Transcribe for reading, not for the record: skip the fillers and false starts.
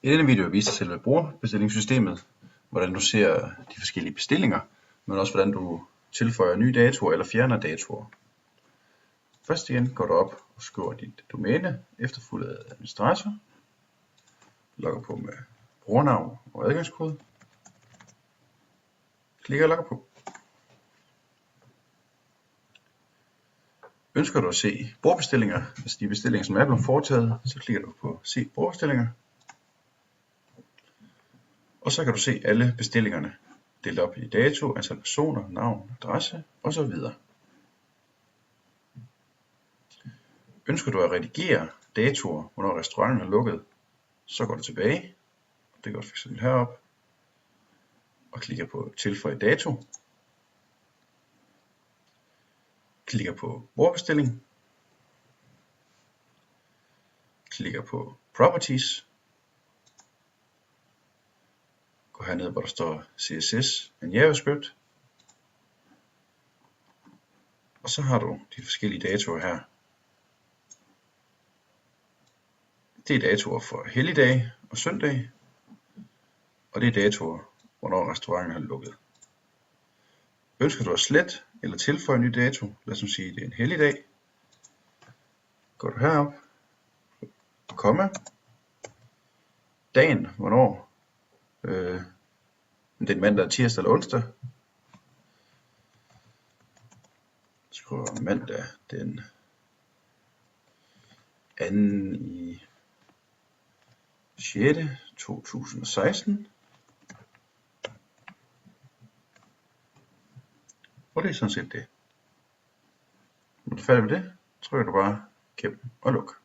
I denne video viser selve brugerbestillingssystemet, hvordan du ser de forskellige bestillinger, men også hvordan du tilføjer nye datoer eller fjerner datoer. Først igen går du op og skriver dit domæne, efterfulgt af administrator. Logger på med brugernavn og adgangskode. Klikker og logger på. Ønsker du at se brugerbestillinger, altså de bestillinger, som er blevet foretaget, så klikker du på se brugerbestillinger. Og så kan du se alle bestillingerne delt op i dato, antal personer, navn, adresse osv. Ønsker du at redigere datoer, hvornår restauranten er lukket, så går du tilbage. Det går fx herop og klikker på tilføj dato. Klikker på brugerbestilling. Klikker på properties. Gå herned, hvor der står CSS and JavaScript. Og så har du de forskellige datoer her. Det er datoer for helligdage og søndag. Og det er datoer, hvornår restauranten er lukket. Ønsker du at slette eller tilføje en ny dato, lad os nu sige, at det er en helligdag. Går du herop, komma, dagen, hvornår, den mandag, tirsdag eller onsdag. Skriver mandag den 2. i 6. 2016. Og det er sådan set det. Når du er færdig med det, trykker du bare gennem og luk.